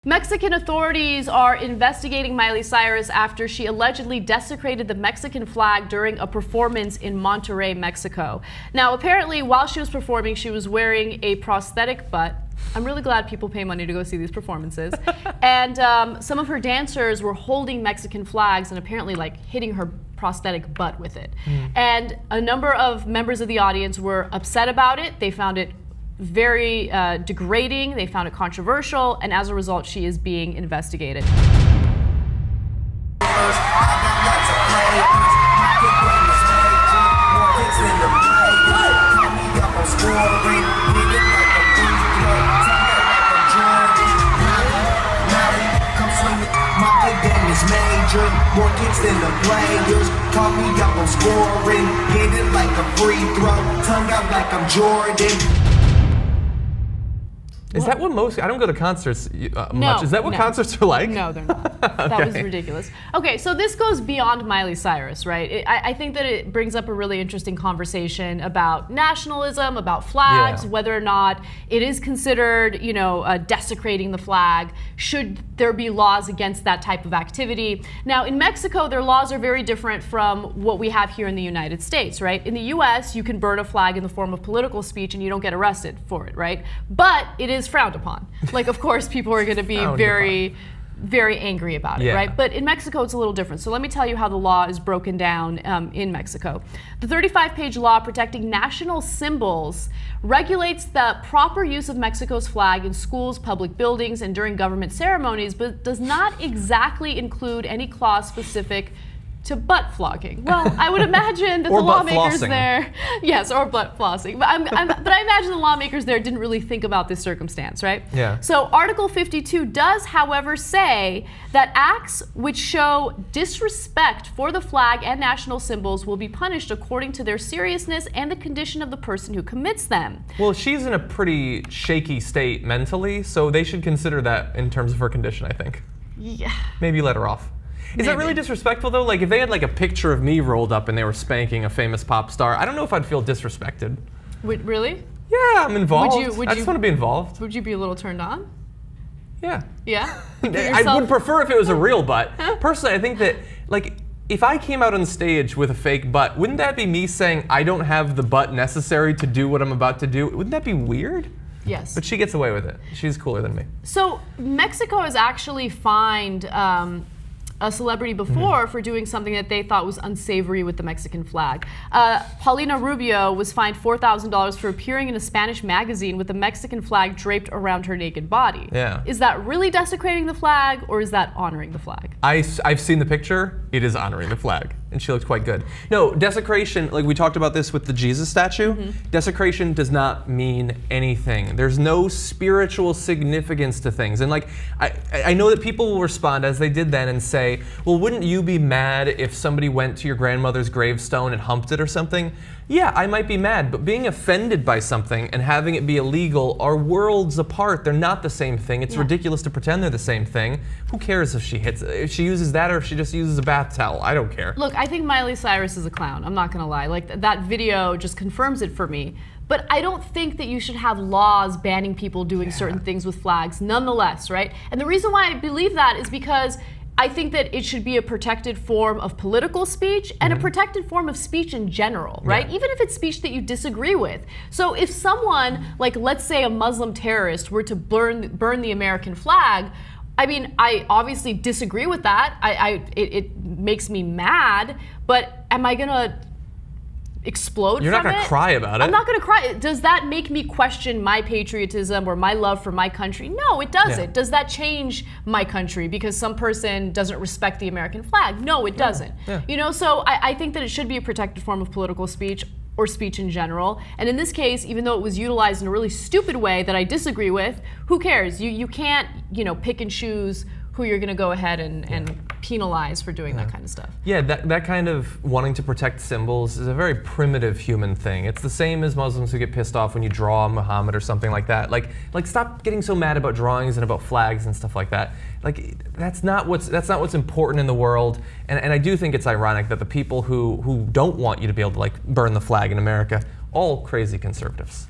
Mexican authorities are investigating Miley Cyrus after she allegedly desecrated the Mexican flag during a performance in Monterrey, Mexico. Now, apparently, while she was performing, she was wearing a prosthetic butt. I'm really glad people pay money to go see these performances. And some of her dancers were holding Mexican flags and apparently like hitting her prosthetic butt with it. And a number of members of the audience were upset about it. They found it very degrading, they found it controversial, and as a result, she is being investigated. More kicks than the players. Call me up on scoring. Hit it like a free throw. Tongue out like I'm Jordan. Is that what most? I don't go to concerts much. No, Is that what concerts are like? No, they're not. That was ridiculous. Okay, so this goes beyond Miley Cyrus, right? I think that it brings up a really interesting conversation about nationalism, about flags, whether or not it is considered, desecrating the flag. Should there be laws against that type of activity? Now, in Mexico, their laws are very different from what we have here in the United States, right? In the U.S., you can burn a flag in the form of political speech and you don't get arrested for it, right? But it is frowned upon. Like, of course, people are going to be very angry about it, right? But in Mexico, it's a little different. So let me tell you how the law is broken down in Mexico. The 35-page law protecting national symbols regulates the proper use of Mexico's flag in schools, public buildings, and during government ceremonies, but does not exactly include any clause specific to butt flogging. Well, I would imagine that the lawmakers there, yes, or butt flossing. But I imagine the lawmakers there didn't really think about this circumstance, right? Yeah. So Article 52 does, however, say that acts which show disrespect for the flag and national symbols will be punished according to their seriousness and the condition of the person who commits them. Well, she's in a pretty shaky state mentally, so they should consider that in terms of her condition, I think. Yeah. Maybe let her off. Is that really disrespectful, though? Like, if they had, like, a picture of me rolled up and they were spanking a famous pop star, I don't know if I'd feel disrespected. Really? Yeah, I'm involved. I just want to be involved. Would you be a little turned on? Yeah. Yeah? I would prefer if it was a real butt. Personally, I think that, like, if I came out on stage with a fake butt, wouldn't that be me saying I don't have the butt necessary to do what I'm about to do? Wouldn't that be weird? Yes. But she gets away with it. She's cooler than me. So Mexico has actually fined a celebrity before for doing something that they thought was unsavory with the Mexican flag. Paulina Rubio was fined $4,000 for appearing in a Spanish magazine with the Mexican flag draped around her naked body. Yeah. Is that really desecrating the flag, or is that honoring the flag? I've seen the picture. It is honoring the flag, and she looked quite good. No, desecration, like we talked about this with the Jesus statue, desecration does not mean anything. There's no spiritual significance to things. And like, I know that people will respond as they did then and say, well, wouldn't you be mad if somebody went to your grandmother's gravestone and humped it or something? Yeah, I might be mad, but being offended by something and having it be illegal are worlds apart. They're not the same thing. It's ridiculous to pretend they're the same thing. Who cares if she hits it? If she uses that or if she just uses a bath towel? I don't care. Look, I think Miley Cyrus is a clown. I'm not gonna lie. Like, that video just confirms it for me. But I don't think that you should have laws banning people doing certain things with flags nonetheless, right? And the reason why I believe that is because I think that it should be a protected form of political speech and a protected form of speech in general, right? Even if it's speech that you disagree with. So if someone, like let's say a Muslim terrorist, were to burn the American flag, I mean, I obviously disagree with that. It makes me mad, but am I gonna explode from it? You're not gonna cry about it. I'm not gonna cry. Does that make me question my patriotism or my love for my country? No, it doesn't. Yeah. Does that change my country because some person doesn't respect the American flag? No, it doesn't. Yeah. So I think that it should be a protected form of political speech or speech in general. And in this case, even though it was utilized in a really stupid way that I disagree with, who cares? You can't, pick and choose who you're gonna go ahead and penalize for doing that kind of stuff. Yeah, that kind of wanting to protect symbols is a very primitive human thing. It's the same as Muslims who get pissed off when you draw Muhammad or something like that. Like stop getting so mad about drawings and about flags and stuff like that. Like that's not what's important in the world. And I do think it's ironic that the people who don't want you to be able to like burn the flag in America, all crazy conservatives.